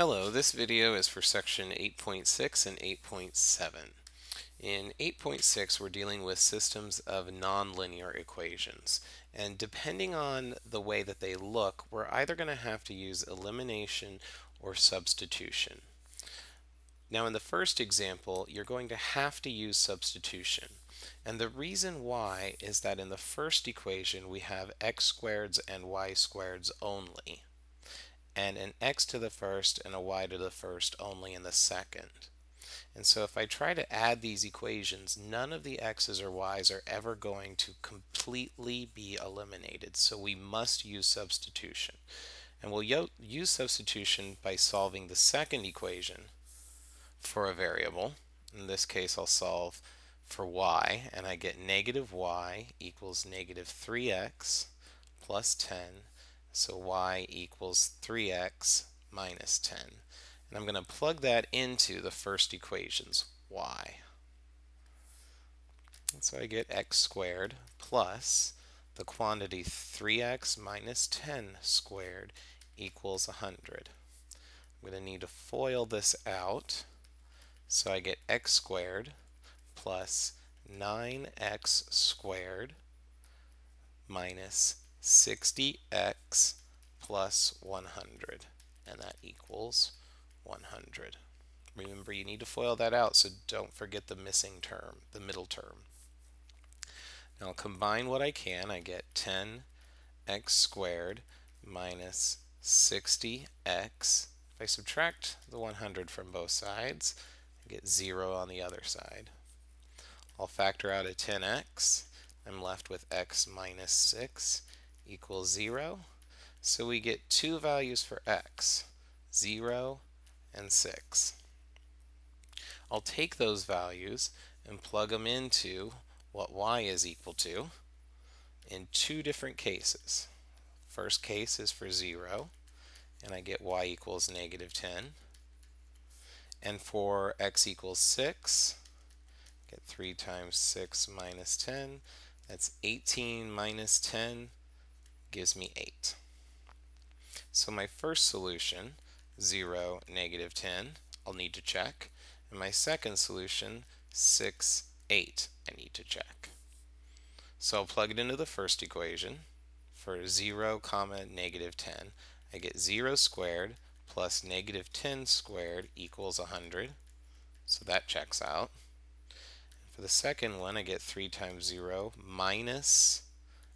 Hello, this video is for section 8.6 and 8.7. In 8.6 we're dealing with systems of nonlinear equations, and depending on the way that they look, we're either going to have to use elimination or substitution. Now in the first example you're going to have to use substitution, and the reason why is that in the first equation we have x squareds and y squareds only, and an x to the first and a y to the first only in the second. And so if I try to add these equations, none of the x's or y's are ever going to completely be eliminated. So we must use substitution. And we'll use substitution by solving the second equation for a variable. In this case I'll solve for y, and I get negative y equals negative 3x plus 10. So y equals 3x minus 10. And I'm going to plug that into the first equation's y. And so I get x squared plus the quantity 3x minus 10 squared equals 100. I'm going to need to FOIL this out. So I get x squared plus 9x squared minus 60x plus 100, and that equals 100. Remember, you need to FOIL that out, so don't forget the missing term, the middle term. Now I'll combine what I can. I get 10x squared minus 60x. If I subtract the 100 from both sides, I get 0 on the other side. I'll factor out a 10x. I'm left with x minus 6 equals 0. So we get two values for x, 0 and 6. I'll take those values and plug them into what y is equal to in two different cases. First case is for 0, and I get y equals negative 10. And for x equals 6, get 3 times 6 minus 10. That's 18 minus 10 gives me 8. So my first solution, 0, negative 10, I'll need to check. And my second solution, 6, 8, I need to check. So I'll plug it into the first equation. For 0, negative 10, I get 0 squared plus negative 10 squared equals 100. So that checks out. For the second one, I get 3 times 0 minus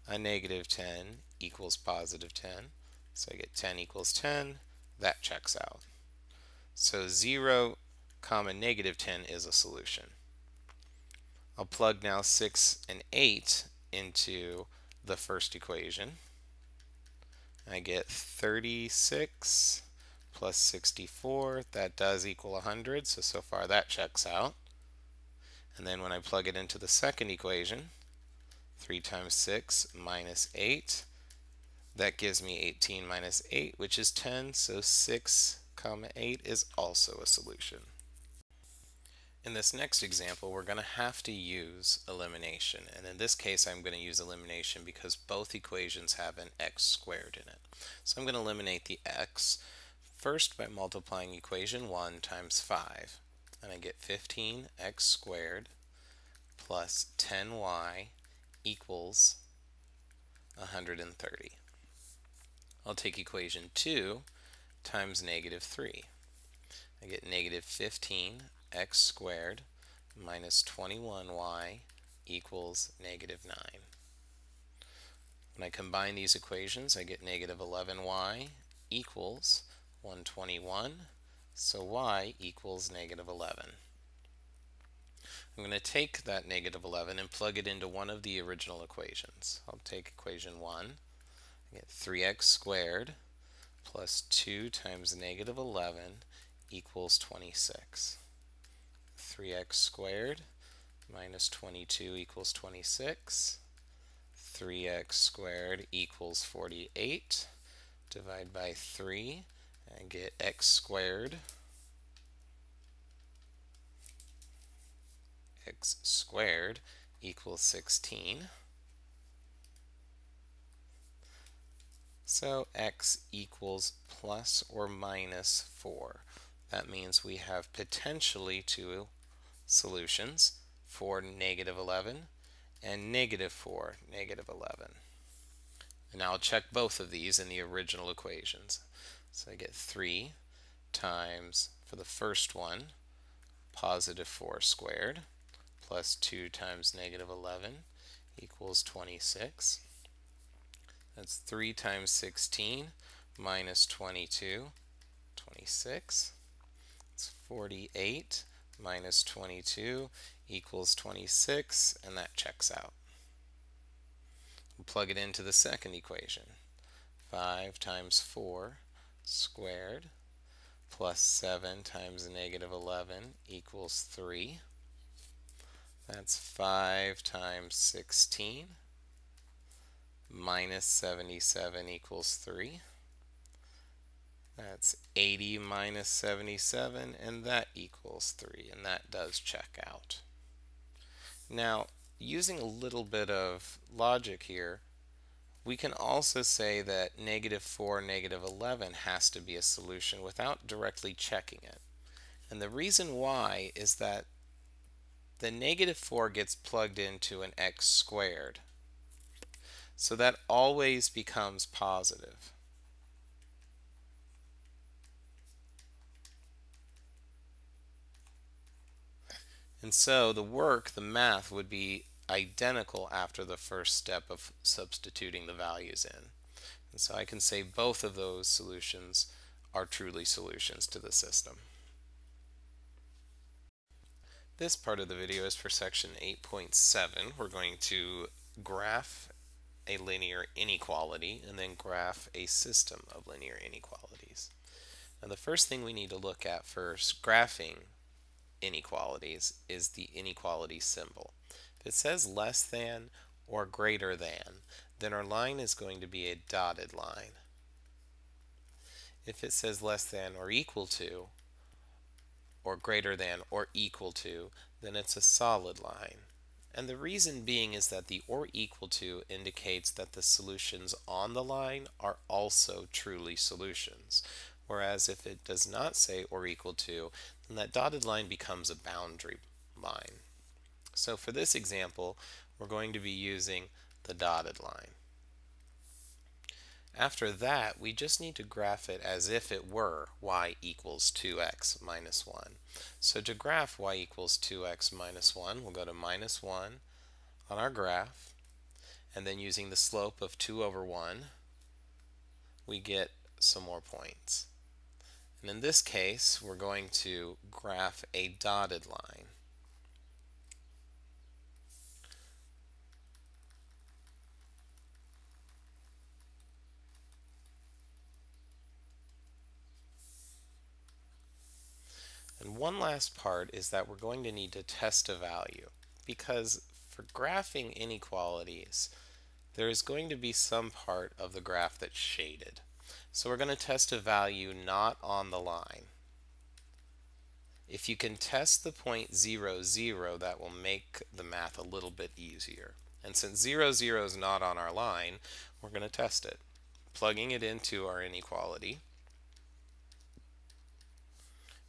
a negative 10 equals positive 10. So I get 10 equals 10. That checks out. So 0, negative 10 is a solution. I'll plug now 6 and 8 into the first equation. I get 36 plus 64. That does equal 100. So far that checks out. And then when I plug it into the second equation, 3 times 6 minus 8, that gives me 18 minus 8, which is 10, so 6, 8 is also a solution. In this next example, we're going to have to use elimination, and in this case I'm going to use elimination because both equations have an x squared in it. So I'm going to eliminate the x first by multiplying equation 1 times 5. And I get 15x squared plus 10y equals 130. I'll take equation 2 times negative 3. I get negative 15x squared minus 21y equals negative 9. When I combine these equations, I get negative 11y equals 121. So y equals negative 11. I'm going to take that negative 11 and plug it into one of the original equations. I'll take equation 1. I get 3x squared plus 2 times negative 11 equals 26. 3x squared minus 22 equals 26. 3x squared equals 48. Divide by 3. And get x squared. X squared equals 16. So x equals plus or minus 4. That means we have potentially two solutions for negative 11 and negative 4, negative 11. And now I'll check both of these in the original equations. So I get 3 times, for the first one, positive 4 squared plus 2 times negative 11 equals 26. That's 3 times 16 minus 22, 26. It's 48 minus 22 equals 26, and that checks out. We'll plug it into the second equation. 5 times 4 squared plus 7 times negative 11 equals 3. That's 5 times 16 minus 77 equals 3. That's 80 minus 77, and that equals 3, and that does check out. Now, using a little bit of logic here, we can also say that negative 4, negative 11 has to be a solution without directly checking it. And the reason why is that the negative 4 gets plugged into an x squared. So that always becomes positive. And so the math, would be identical after the first step of substituting the values in. And so I can say both of those solutions are truly solutions to the system. This part of the video is for section 8.7. We're going to graph a linear inequality and then graph a system of linear inequalities. Now the first thing we need to look at for graphing inequalities is the inequality symbol. If it says less than or greater than, then our line is going to be a dotted line. If it says less than or equal to, or greater than or equal to, then it's a solid line. And the reason being is that the or equal to indicates that the solutions on the line are also truly solutions. Whereas if it does not say or equal to, then that dotted line becomes a boundary line. So for this example, we're going to be using the dotted line. After that, we just need to graph it as if it were y equals 2x minus 1. So to graph y equals 2x minus 1, we'll go to minus 1 on our graph, and then using the slope of 2 over 1, we get some more points. And in this case, we're going to graph a dotted line. And one last part is that we're going to need to test a value, because for graphing inequalities, there is going to be some part of the graph that's shaded. So we're going to test a value not on the line. If you can test the point 0, 0, that will make the math a little bit easier. And since 0, 0 is not on our line, we're going to test it. Plugging it into our inequality,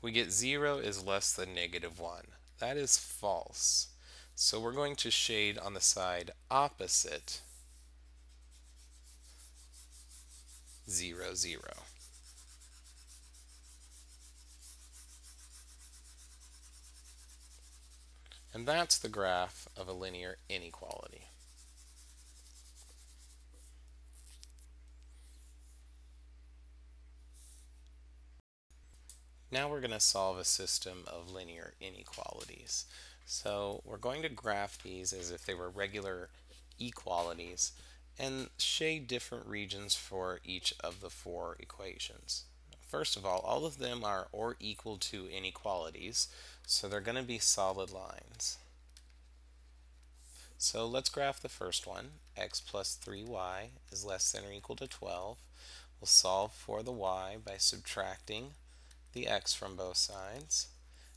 we get 0 is less than negative 1. That is false. So we're going to shade on the side opposite 0, 0. And that's the graph of a linear inequality. Now we're going to solve a system of linear inequalities. So we're going to graph these as if they were regular equalities and shade different regions for each of the 4 equations. First of all of them are or equal to inequalities, so they're going to be solid lines. So let's graph the first one. X plus 3y is less than or equal to 12. We'll solve for the y by subtracting the x from both sides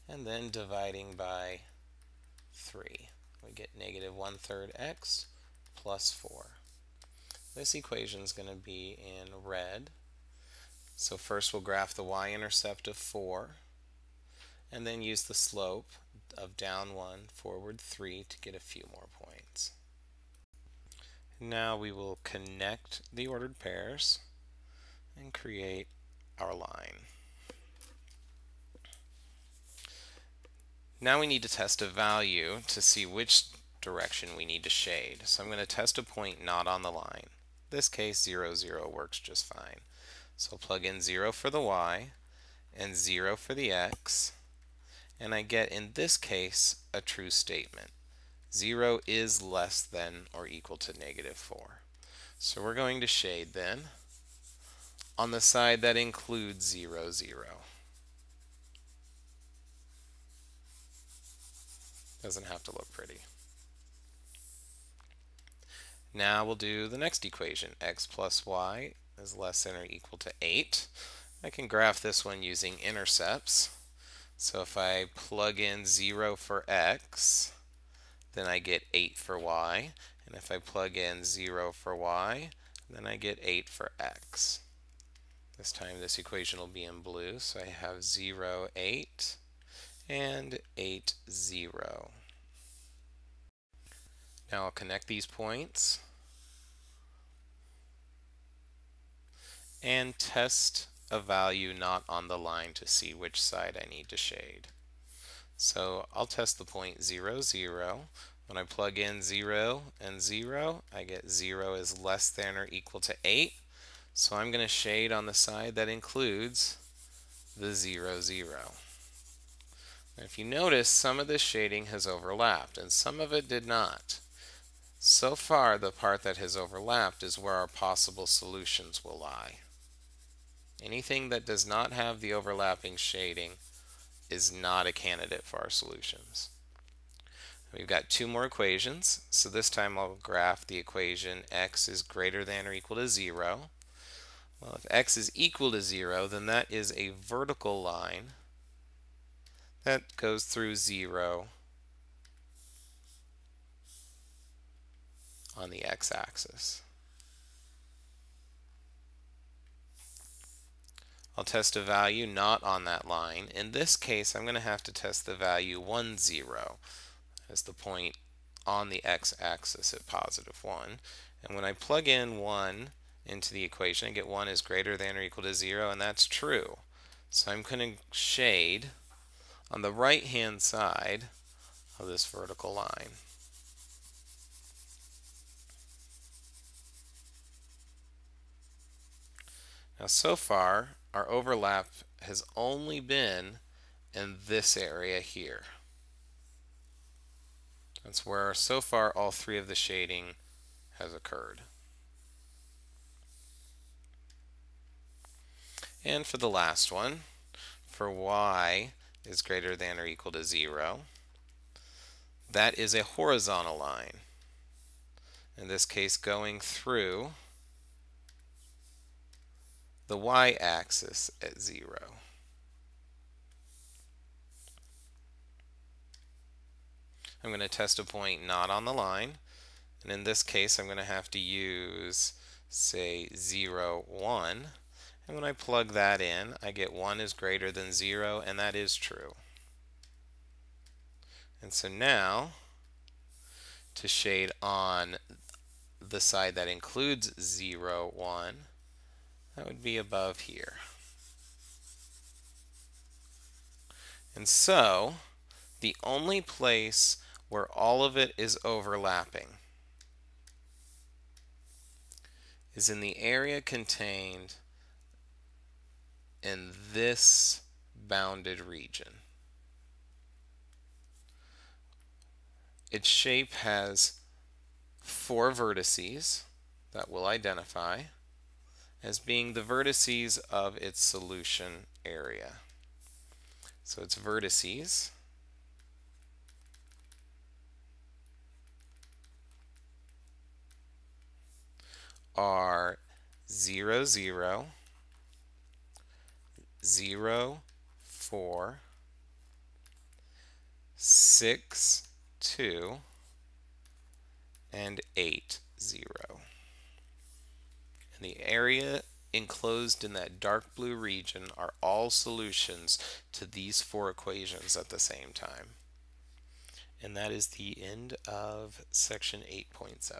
and then dividing by 3. We get negative 1/3 x plus 4. this equation is going to be in red. So first we'll graph the y-intercept of 4, and then use the slope of down 1, forward 3 to get a few more points. Now we will connect the ordered pairs and create our line. Now we need to test a value to see which direction we need to shade. So I'm going to test a point not on the line. In this case, 0, 0 works just fine. So I'll plug in 0 for the y and 0 for the x, and I get, in this case, a true statement. 0 is less than or equal to -4. So we're going to shade then on the side that includes 0, 0. Doesn't have to look pretty. Now we'll do the next equation. X plus y is less than or equal to 8. I can graph this one using intercepts. So if I plug in 0 for x, then I get 8 for y. And if I plug in 0 for y, then I get 8 for x. This time this equation will be in blue, so I have 0, 8, and 8, 0. Now I'll connect these points and test a value not on the line to see which side I need to shade. So I'll test the point 0, 0. When I plug in 0 and 0, I get 0 is less than or equal to 8. So I'm going to shade on the side that includes the 0, 0. Now if you notice, some of this shading has overlapped and some of it did not. So far, the part that has overlapped is where our possible solutions will lie. Anything that does not have the overlapping shading is not a candidate for our solutions. We've got two more equations, so this time I'll graph the equation x is greater than or equal to 0. Well, if x is equal to 0, then that is a vertical line that goes through 0 on the x-axis. I'll test a value not on that line. In this case, I'm going to have to test the value 1, 0 as the point on the x-axis at positive 1. And when I plug in 1 into the equation, I get 1 is greater than or equal to 0, and that's true. So I'm going to shade on the right-hand side of this vertical line. Now so far, our overlap has only been in this area here. That's where so far all three of the shading has occurred. And for the last one, for y is greater than or equal to 0, that is a horizontal line. In this case, going through the y-axis at 0. I'm going to test a point not on the line, and in this case I'm going to have to use, say, 0, 1, and when I plug that in I get 1 is greater than 0, and that is true. And so now, to shade on the side that includes 0, 1, that would be above here. And so, the only place where all of it is overlapping is in the area contained in this bounded region. Its shape has 4 vertices that we'll identify as being the vertices of its solution area. So its vertices are 0, 0, 0, 4, 6, 2, and 8, 0. And the area enclosed in that dark blue region are all solutions to these four equations at the same time. And that is the end of section 8.7.